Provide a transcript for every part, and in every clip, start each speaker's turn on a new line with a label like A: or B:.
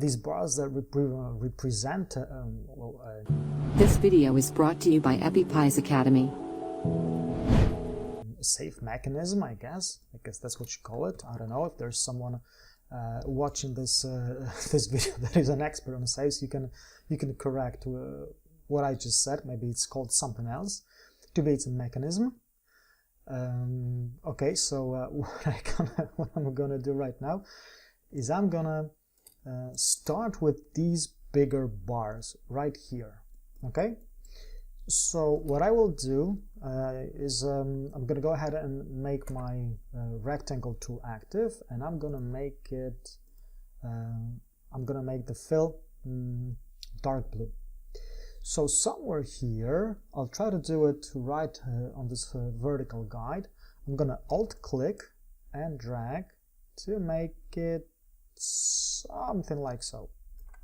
A: these bars that represent
B: This video is brought to you by EpiPies Academy.
A: a safe mechanism, I guess that's what you call it. I don't know if there's someone watching this this video that is an expert on safes. You can correct what I just said. Maybe it's called something else. To be, it's a mechanism. Okay, so what I'm gonna do right now is I'm gonna start with these bigger bars right here. Okay, so what I will do is I'm gonna go ahead and make my rectangle tool active, and I'm gonna make it I'm gonna make the fill dark blue. So somewhere here, I'll try to do it right on this vertical guide. I'm gonna alt click and drag to make it something like so.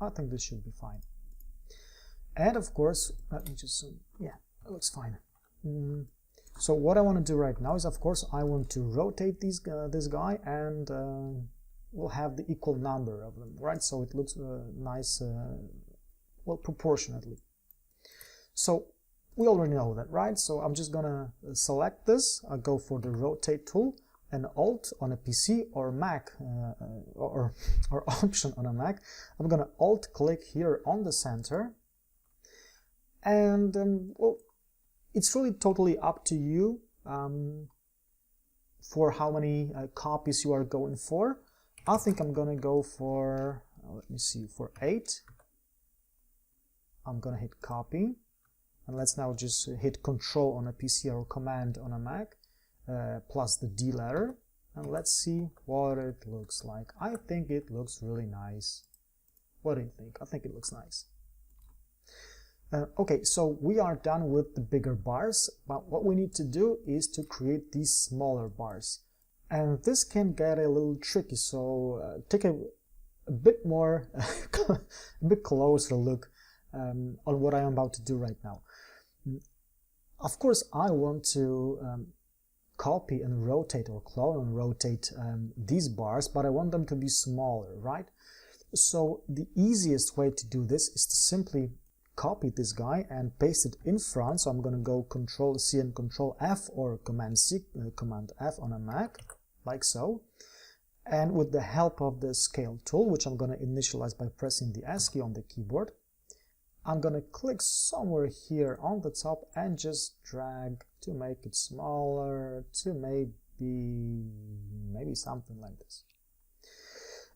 A: I think this should be fine. And of course, let me just, yeah, it looks fine. So what I want to do right now is, of course, I want to rotate this guy, and we'll have the equal number of them, right? So it looks nice, well, proportionately. So we already know that, right? So I'm just gonna select this. I'll go for the rotate tool, and Alt on a PC or Mac or Option on a Mac. I'm gonna Alt click here on the center, and well, it's really totally up to you for how many copies you are going for. I think I'm gonna go for, let me see, for 8. I'm gonna hit copy, and let's now just hit Control on a PC or Command on a Mac, plus the D letter, and let's see what it looks like. I think it looks really nice. What do you think? I think it looks nice. Okay, so we are done with the bigger bars, but what we need to do is to create these smaller bars. And this can get a little tricky, so take a bit more, a bit closer look on what I am about to do right now. Of course, I want to copy and rotate, or clone and rotate these bars, but I want them to be smaller, right? So the easiest way to do this is to simply copy this guy and paste it in front. So I'm going to go Control C and Control F, or Command C, Command F on a Mac, like so. And with the help of the Scale tool, which I'm going to initialize by pressing the S key on the keyboard, I'm going to click somewhere here on the top and just drag to make it smaller, to maybe something like this.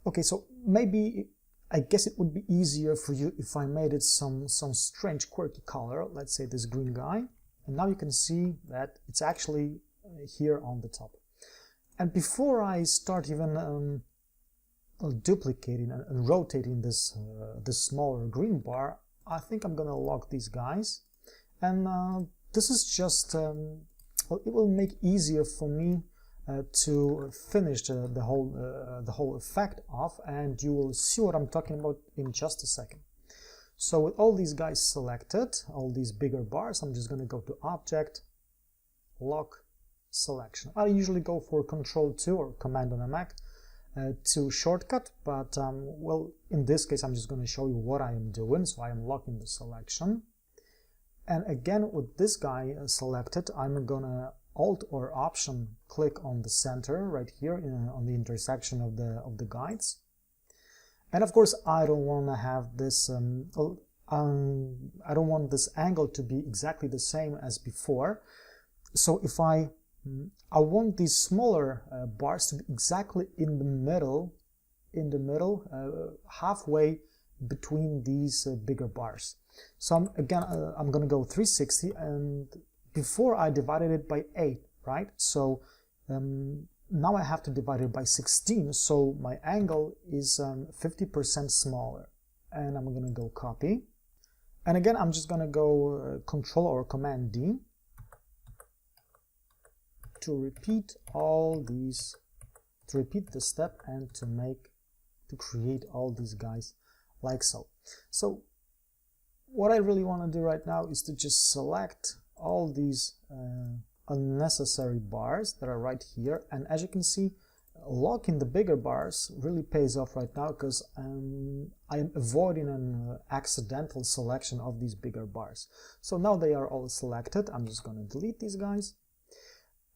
A: Okay, so maybe, I guess it would be easier for you if I made it some strange quirky color, let's say this green guy, and now you can see that it's actually here on the top. And before I start even duplicating and rotating this smaller green bar, I think I'm gonna lock these guys, and this is just well, it will make easier for me to finish the whole effect off, and you will see what I'm talking about in just a second. So with all these guys selected, all these bigger bars, I'm just gonna go to Object, Lock, Selection. I usually go for Control 2 or Command on a Mac to shortcut, but well, in this case I'm just going to show you what I am doing. So I am locking the selection, and again with this guy selected, I'm gonna Alt or Option click on the center right here on the intersection of the guides. And of course I don't want to have this I don't want this angle to be exactly the same as before. So if I want these smaller bars to be exactly in the middle, halfway between these bigger bars. So I'm going to go 360, and before I divided it by 8, right? So now I have to divide it by 16, so my angle is 50% smaller. And I'm going to go copy. And again, I'm just going to go Control or Command D to repeat all these, to repeat the step and to create all these guys like so. So what I really want to do right now is to just select all these unnecessary bars that are right here, and as you can see, locking the bigger bars really pays off right now, because I am avoiding an accidental selection of these bigger bars. So now they are all selected. I'm just going to delete these guys.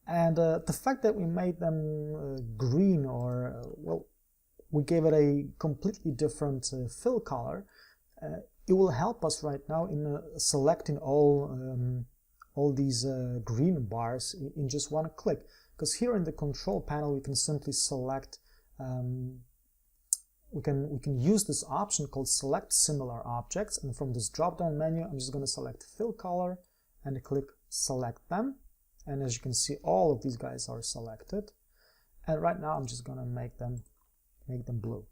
A: And the fact that we made them green, or well, we gave it a completely different fill color, it will help us right now in selecting all these green bars in just one click. Because here in the control panel we can simply select, we can use this option called select similar objects, and from this drop down menu I'm just going to select fill color and click select them, and as you can see all of these guys are selected, and right now I'm just going to make them blue.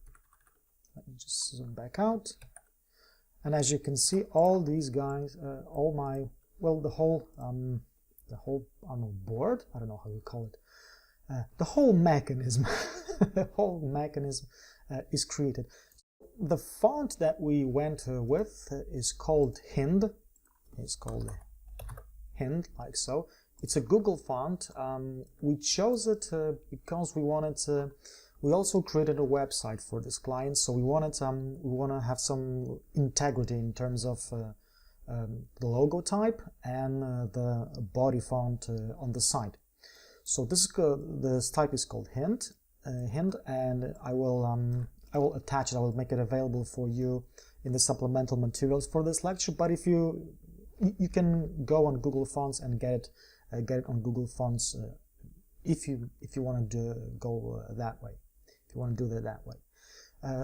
A: Let me just zoom back out, and as you can see all these guys, all my, well, the whole board, I don't know how you call it, the whole mechanism the whole mechanism is created. The font that we went with is called Hind. It's called Hind, like so. It's a Google font. We chose it because we wanted to. We also created a website for this client, so we want to have some integrity in terms of the logo type and the body font on the site. So this type is called Hind, and I will attach it. I will make it available for you in the supplemental materials for this lecture. But if you can go on Google Fonts and get it on Google Fonts if you want to go that way. If you want to do it that way.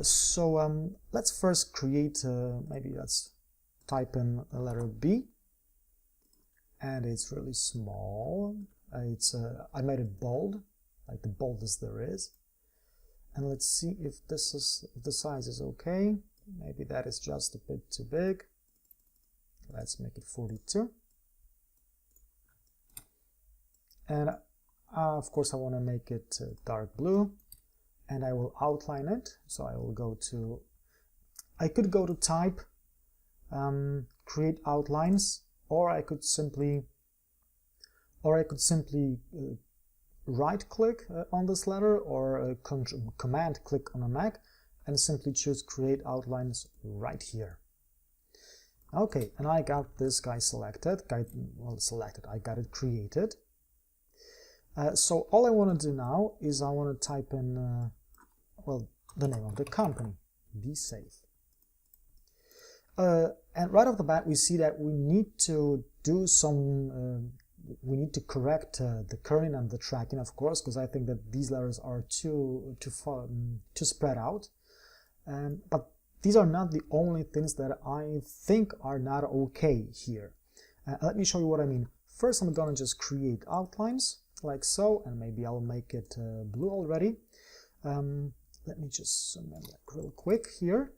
A: So let's first create. Maybe let's type in the letter B, and it's really small. I made it bold, like the boldest there is. And let's see if the size is okay. Maybe that is just a bit too big. Let's make it 42. And of course I want to make it dark blue, and I will outline it. So I will go to, I could go to type, create outlines, or I could simply right click on this letter, or command click on a Mac and simply choose create outlines right here. Okay, and I got this guy selected. I got it created. So all I want to do now is I want to type in well, the name of the company, Be Safe. And right off the bat we see that we need to do some we need to correct the kerning and the tracking, of course, because I think that these letters are too spread out. But these are not the only things that I think are not okay here. Let me show you what I mean. First, I'm going to just create outlines like so, and maybe I'll make it blue already. Let me just zoom in real quick here.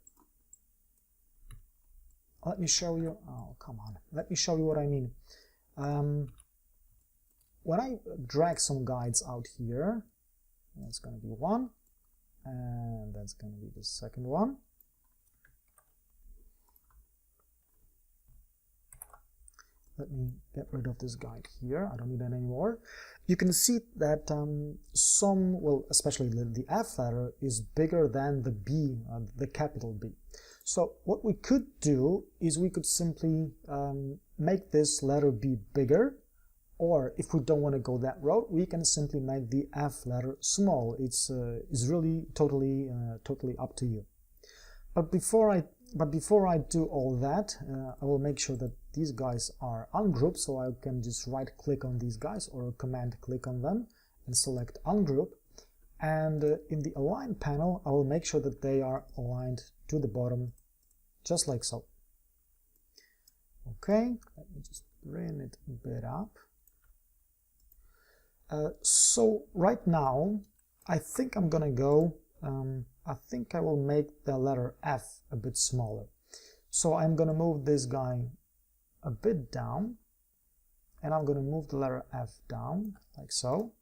A: Let me show you. Oh, come on. Let me show you what I mean. When I drag some guides out here, that's going to be one, and that's going to be the second one. Let me get rid of this guide here. I don't need it anymore. You can see that especially the F letter is bigger than the B, the capital B. So what we could do is we could simply make this letter B bigger, or if we don't want to go that route, we can simply make the F letter small. It's really totally up to you. But before I do all that, I will make sure that these guys are ungrouped, so I can just right click on these guys or command click on them and select ungroup. And in the align panel, I will make sure that they are aligned to the bottom, just like so. Okay, let me just bring it a bit up. So right now, I think I'm gonna go, I think I will make the letter F a bit smaller. So I'm gonna move this guy a bit down, and I'm gonna move the letter F down, like so.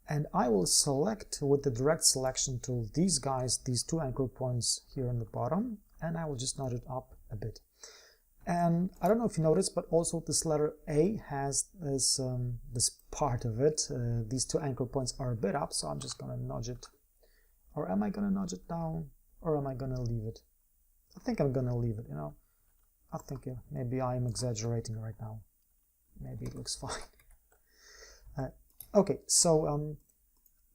A: And I will select with the direct selection tool these guys, these two anchor points here on the bottom, and I will just nudge it up a bit. And I don't know if you noticed, but also this letter A has this this part of it. These two anchor points are a bit up, so I'm just gonna nudge it. Or am I gonna nudge it down? Or am I gonna leave it? I think I'm gonna leave it, you know. I think maybe I'm exaggerating right now. Maybe it looks fine. Okay, so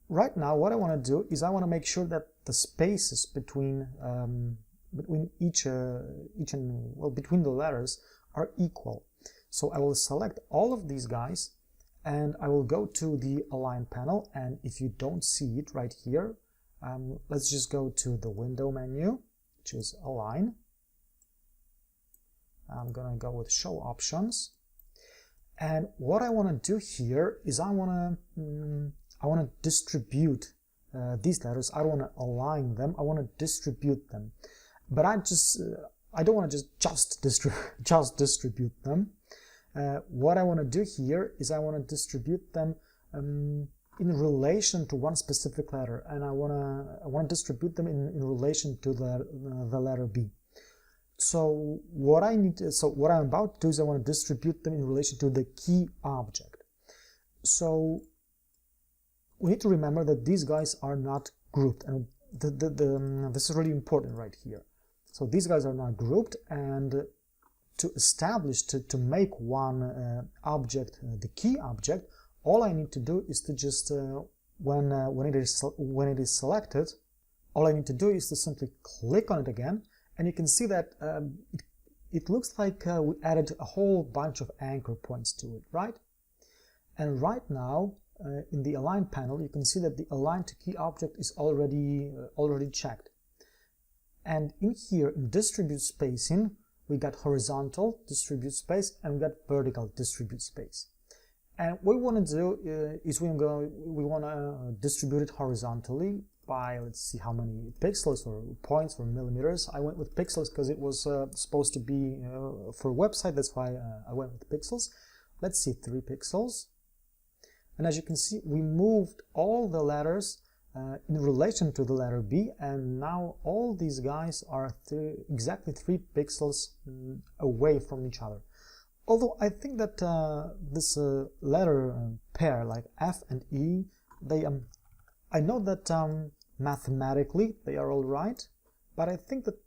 A: right now what I want to do is I want to make sure that the spaces between between the letters are equal. So I will select all of these guys and I will go to the Align panel, and if you don't see it right here, let's just go to the Window menu, choose Align. I'm gonna go with Show Options, and what I want to do here is I want to distribute these letters. I don't want to align them, I want to distribute them. But I don't want to just distribute them. What I want to do here is I want to distribute them in relation to one specific letter, and I want to distribute them in relation to the letter B. So what I'm about to do is I want to distribute them in relation to the key object. So we need to remember that these guys are not grouped, and this is really important right here. So these guys are not grouped, and to establish, to make one object the key object, all I need to do is to just when it is selected, all I need to do is to simply click on it again, and you can see that it looks like we added a whole bunch of anchor points to it, right? And right now in the Align panel, you can see that the Align to Key object is already checked. And in here, in Distribute Spacing, we got horizontal distribute space and we got vertical distribute space. And what we want to do is we want to distribute it horizontally by, let's see how many pixels or points or millimeters. I went with pixels because it was supposed to be for a website, that's why I went with pixels. Let's see, 3 pixels. And as you can see, we moved all the letters in relation to the letter B, and now all these guys are exactly 3 pixels away from each other. Although I think that this letter pair, like F and E, I know that mathematically they are all right, but I think that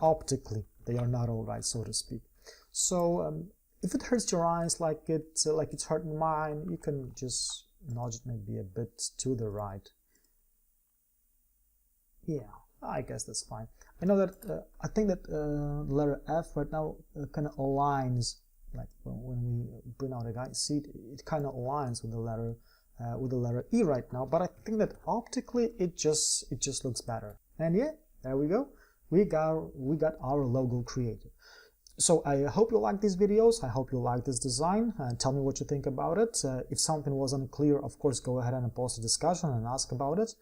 A: optically they are not all right, so to speak. So if it hurts your eyes like it's hurting mine, you can just nudge it maybe a bit to the right. Yeah, I guess that's fine. I know that I think that the letter F right now kind of aligns, like when we bring out a guy, see it kind of aligns with the letter E right now. But I think that optically it just looks better. And yeah, there we go. We got our logo created. So I hope you like these videos. I hope you like this design. Tell me what you think about it. If something was unclear, of course, go ahead and post a discussion and ask about it.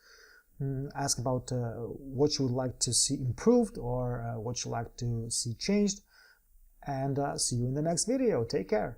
A: Ask about what you would like to see improved or what you like to see changed. And see you in the next video. Take care.